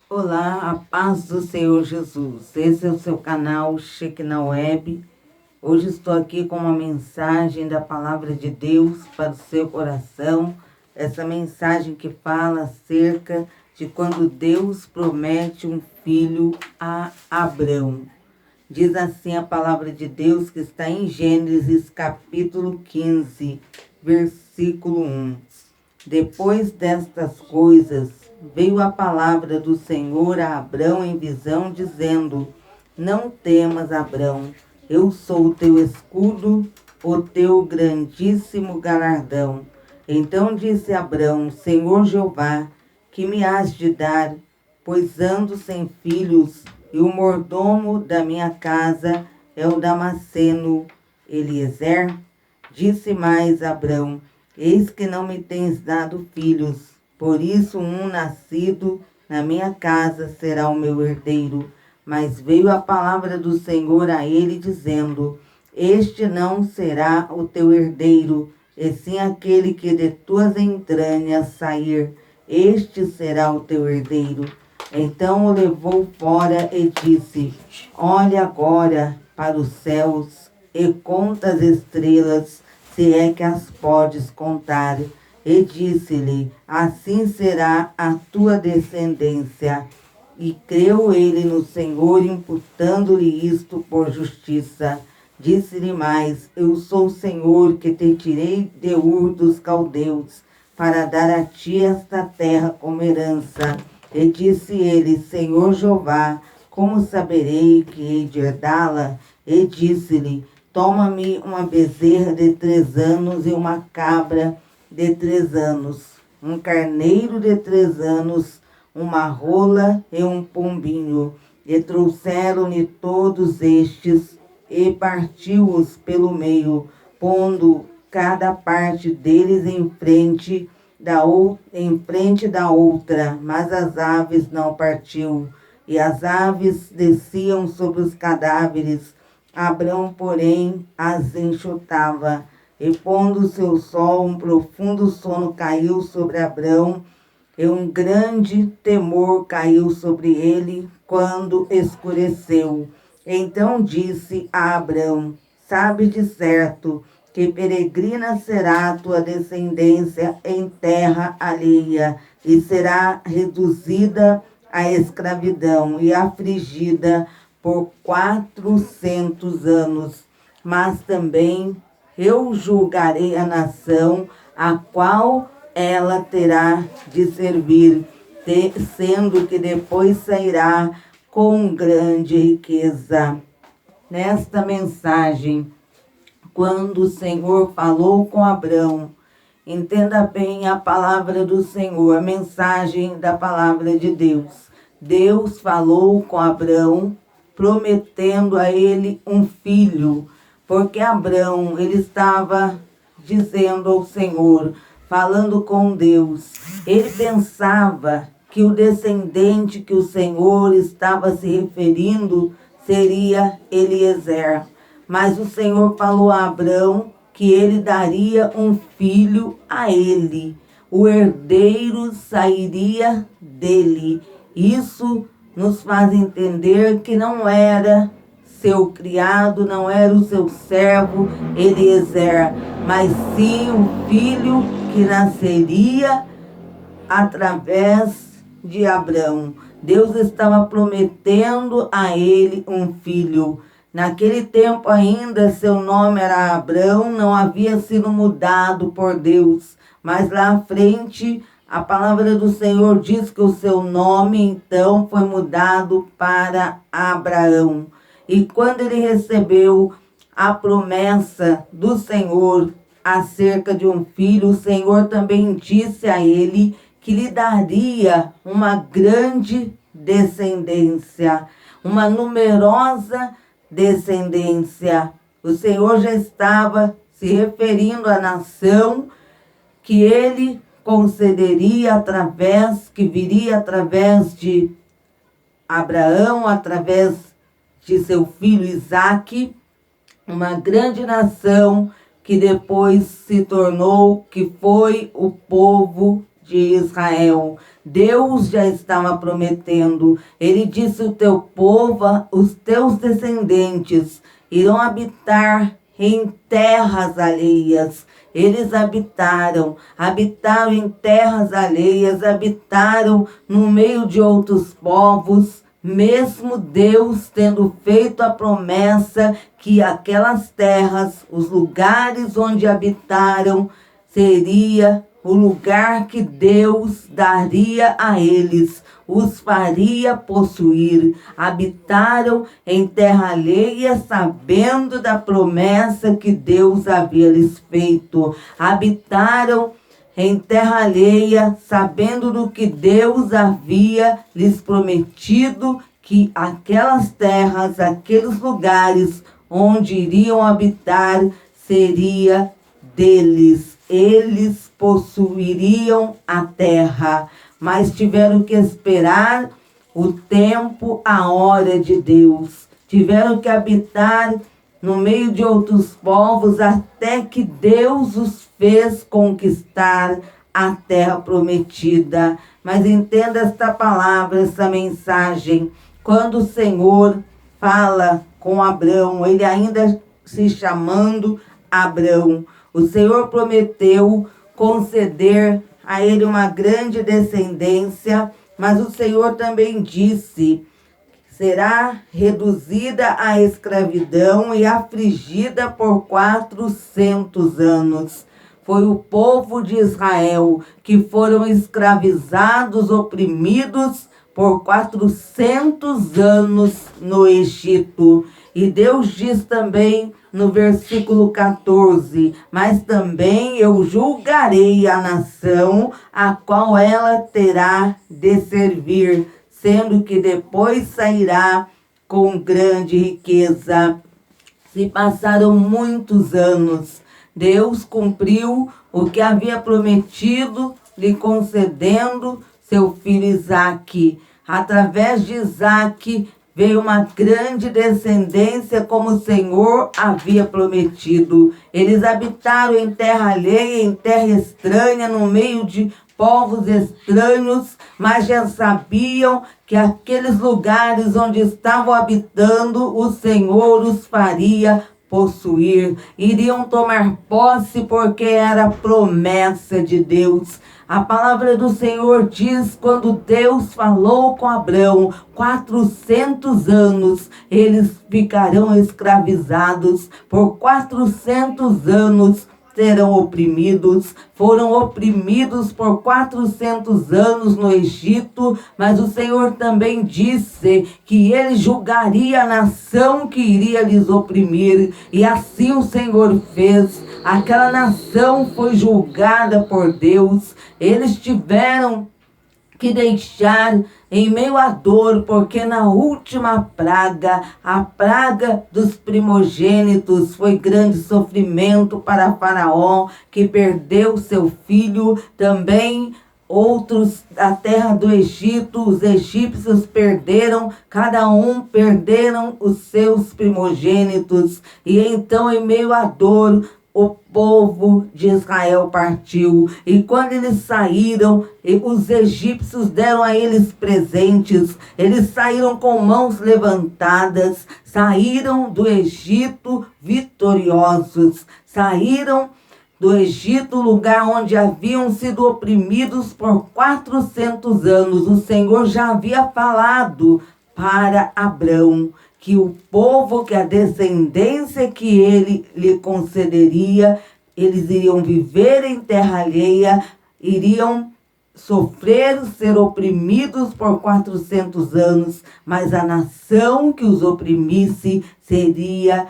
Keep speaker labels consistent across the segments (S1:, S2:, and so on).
S1: Olá, a paz do Senhor Jesus. Esse é o seu canal Shekinah Web. Hoje estou aqui com uma mensagem da Palavra de Deus para o seu coração. Essa mensagem que fala acerca de quando Deus promete um filho a Abrão. Diz assim a Palavra de Deus que está em Gênesis capítulo 15, versículo 1. Depois destas coisas, veio a palavra do Senhor a Abrão em visão, dizendo: Não temas, Abrão, eu sou o teu escudo, o teu grandíssimo galardão. Então disse Abrão: Senhor Jeová, que me has de dar, pois ando sem filhos, e o mordomo da minha casa é o Damasceno Eliezer? Disse mais Abrão: Eis que não me tens dado filhos, por isso um nascido na minha casa será o meu herdeiro. Mas veio a palavra do Senhor a ele, dizendo: Este não será o teu herdeiro, e sim aquele que de tuas entranhas sair, este será o teu herdeiro. Então o levou fora e disse: Olha agora para os céus e conta as estrelas, se é que as podes contar. E disse-lhe: Assim será a tua descendência. E creu ele no Senhor, imputando-lhe isto por justiça. Disse-lhe mais: Eu sou o Senhor que te tirei de Ur dos Caldeus, para dar a ti esta terra como herança. E disse ele: Senhor Jeová, como saberei que hei de herdá-la? E disse-lhe: Toma-me uma bezerra de 3 anos e uma cabra de 3 anos, um carneiro de 3 anos, uma rola e um pombinho. E trouxeram-lhe todos estes, e partiu-os pelo meio, pondo cada parte deles em frente da outra, mas as aves não partiu. E as aves desciam sobre os cadáveres. Abrão, porém, as enxutava. E pondo-se o sol, um profundo sono caiu sobre Abrão, e um grande temor caiu sobre ele quando escureceu. Então disse a Abrão: Sabe de certo que peregrina será a tua descendência em terra alheia, e será reduzida à escravidão e afligida por 400 anos. Mas também eu julgarei a nação a qual ela terá de servir, sendo que depois sairá com grande riqueza. Nesta mensagem, quando o Senhor falou com Abrão, entenda bem a palavra do Senhor, a mensagem da palavra de Deus. Deus falou com Abrão, prometendo a ele um filho, porque Abrão, ele estava dizendo ao Senhor, falando com Deus, ele pensava que o descendente que o Senhor estava se referindo seria Eliezer. Mas o Senhor falou a Abrão que ele daria um filho a ele. O herdeiro sairia dele. Isso nos faz entender que não era seu criado, não era o seu servo Eliezer, mas sim o filho que nasceria através de Abrão. Deus estava prometendo a ele um filho. Naquele tempo ainda seu nome era Abrão, não havia sido mudado por Deus. Mas lá à frente, a palavra do Senhor diz que o seu nome então foi mudado para Abraão. E quando ele recebeu a promessa do Senhor acerca de um filho, o Senhor também disse a ele que lhe daria uma grande descendência, uma numerosa descendência. O Senhor já estava se referindo à nação que ele concederia que viria através de Abraão, através de seu filho Isaque, uma grande nação que depois se tornou, que foi o povo de Israel. Deus já estava prometendo. Ele disse: o teu povo, os teus descendentes, irão habitar em terras alheias. Eles habitaram em terras alheias, habitaram no meio de outros povos, mesmo Deus tendo feito a promessa que aquelas terras, os lugares onde habitaram, seria o lugar que Deus daria a eles, os faria possuir. Habitaram em terra alheia, sabendo da promessa que Deus havia lhes feito. Habitaram em terra alheia, sabendo do que Deus havia lhes prometido, que aquelas terras, aqueles lugares onde iriam habitar, seria deles. Eles possuiriam a terra, mas tiveram que esperar o tempo, a hora de Deus. Tiveram que habitar no meio de outros povos até que Deus os fez conquistar a terra prometida. Mas entenda esta palavra, essa mensagem. Quando o Senhor fala com Abrão, ele ainda se chamando Abrão, o Senhor prometeu conceder a ele uma grande descendência, mas o Senhor também disse: será reduzida à escravidão e afligida por 400 anos. Foi o povo de Israel que foram escravizados, oprimidos por 400 anos no Egito. E Deus diz também no versículo 14: mas também eu julgarei a nação a qual ela terá de servir, sendo que depois sairá com grande riqueza. Se passaram muitos anos, Deus cumpriu o que havia prometido, lhe concedendo seu filho Isaque. Através de Isaque veio uma grande descendência, como o Senhor havia prometido. Eles habitaram em terra alheia, em terra estranha, no meio de povos estranhos, mas já sabiam que aqueles lugares onde estavam habitando, o Senhor os faria possuir. Iriam tomar posse porque era promessa de Deus. A palavra do Senhor diz: quando Deus falou com Abrão, 400 anos, eles ficarão escravizados. Por 400 anos serão oprimidos. Foram oprimidos por 400 anos no Egito, mas o Senhor também disse que ele julgaria a nação que iria lhes oprimir. E assim o Senhor fez. Aquela nação foi julgada por Deus. Eles tiveram que deixar em meio à dor, porque na última praga, a praga dos primogênitos, foi grande sofrimento para Faraó, que perdeu seu filho. Também outros da terra do Egito, os egípcios perderam, cada um perderam os seus primogênitos. E então, em meio à dor, o povo de Israel partiu. E quando eles saíram, os egípcios deram a eles presentes. Eles saíram com mãos levantadas. Saíram do Egito vitoriosos. Saíram do Egito, lugar onde haviam sido oprimidos por 400 anos. O Senhor já havia falado para Abrão que o povo, que a descendência que ele lhe concederia, eles iriam viver em terra alheia, iriam sofrer, ser oprimidos por 400 anos, mas a nação que os oprimisse seria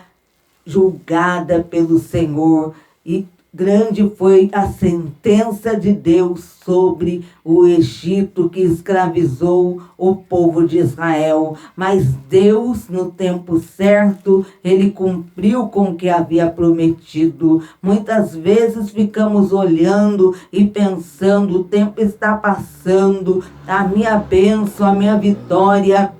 S1: julgada pelo Senhor. E grande foi a sentença de Deus sobre o Egito, que escravizou o povo de Israel. Mas Deus, no tempo certo, ele cumpriu com o que havia prometido. Muitas vezes ficamos olhando e pensando: o tempo está passando, a minha bênção, a minha vitória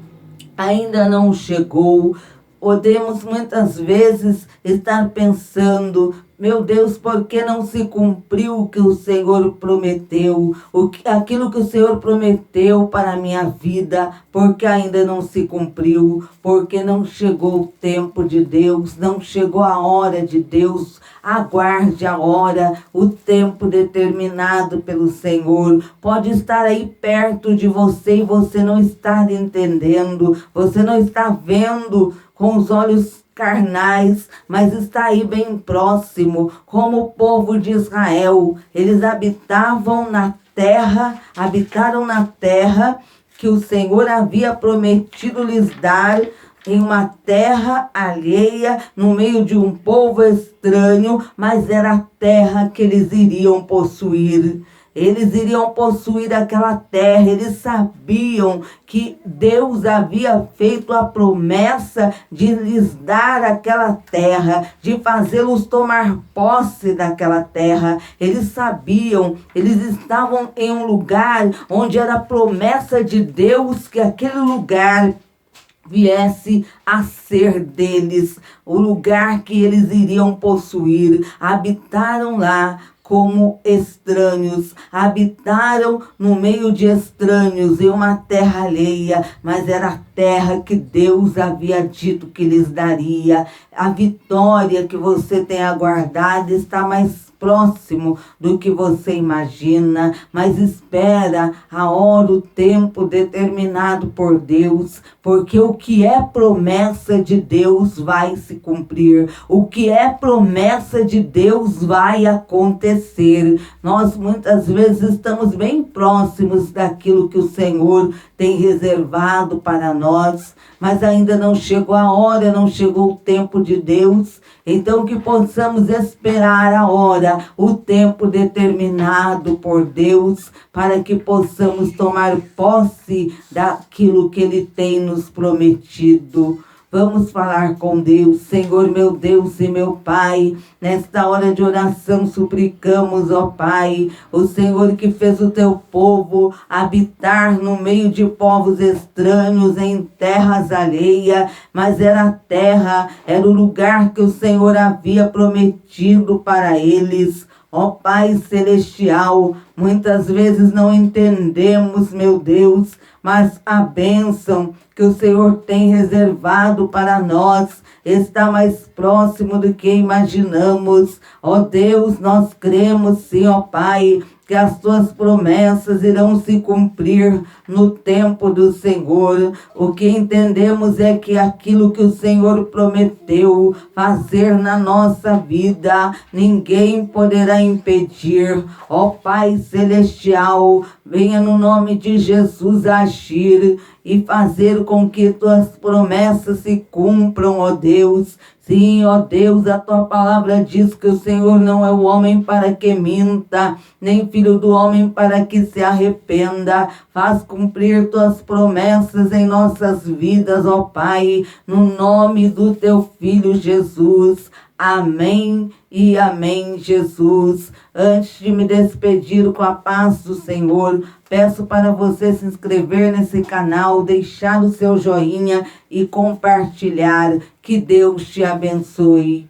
S1: ainda não chegou. Podemos muitas vezes estar pensando: Meu Deus, porque não se cumpriu o que o Senhor prometeu, aquilo que o Senhor prometeu para a minha vida, porque ainda não se cumpriu, porque não chegou o tempo de Deus, não chegou a hora de Deus. Aguarde a hora, o tempo determinado pelo Senhor. Pode estar aí perto de você e você não está entendendo, você não está vendo com os olhos carnais, mas está aí bem próximo, como o povo de Israel. Eles habitaram na terra que o Senhor havia prometido lhes dar, em uma terra alheia, no meio de um povo estranho, mas era a terra que eles iriam possuir. Eles iriam possuir aquela terra, eles sabiam que Deus havia feito a promessa de lhes dar aquela terra, de fazê-los tomar posse daquela terra. Eles sabiam, eles estavam em um lugar onde era a promessa de Deus que aquele lugar viesse a ser deles, o lugar que eles iriam possuir. Habitaram lá como estranhos, habitaram no meio de estranhos, em uma terra alheia, mas era a terra que Deus havia dito que lhes daria. A vitória que você tem aguardado está mais próximo do que você imagina, mas espera a hora, o tempo determinado por Deus, porque o que é promessa de Deus vai se cumprir, o que é promessa de Deus vai acontecer. Nós muitas vezes estamos bem próximos daquilo que o Senhor tem reservado para nós, mas ainda não chegou a hora, não chegou o tempo de Deus. Então que possamos esperar a hora, o tempo determinado por Deus, para que possamos tomar posse daquilo que Ele tem nos prometido. Vamos falar com Deus. Senhor, meu Deus e meu Pai, nesta hora de oração suplicamos, ó Pai, o Senhor que fez o teu povo habitar no meio de povos estranhos, em terras alheias, mas era a terra, era o lugar que o Senhor havia prometido para eles. Ó Pai Celestial, muitas vezes não entendemos, meu Deus, mas a bênção que o Senhor tem reservado para nós está mais próximo do que imaginamos. Ó Deus, nós cremos sim, ó Pai, que as tuas promessas irão se cumprir no tempo do Senhor. O que entendemos é que aquilo que o Senhor prometeu fazer na nossa vida, ninguém poderá impedir. Ó Pai Celestial, venha no nome de Jesus agir e fazer com que tuas promessas se cumpram, ó Deus. Sim, ó Deus, a tua palavra diz que o Senhor não é o homem para que minta, nem filho do homem para que se arrependa. Faz cumprir tuas promessas em nossas vidas, ó Pai, no nome do teu Filho Jesus. Amém e amém, Jesus. Antes de me despedir com a paz do Senhor, peço para você se inscrever nesse canal, deixar o seu joinha e compartilhar. Que Deus te abençoe.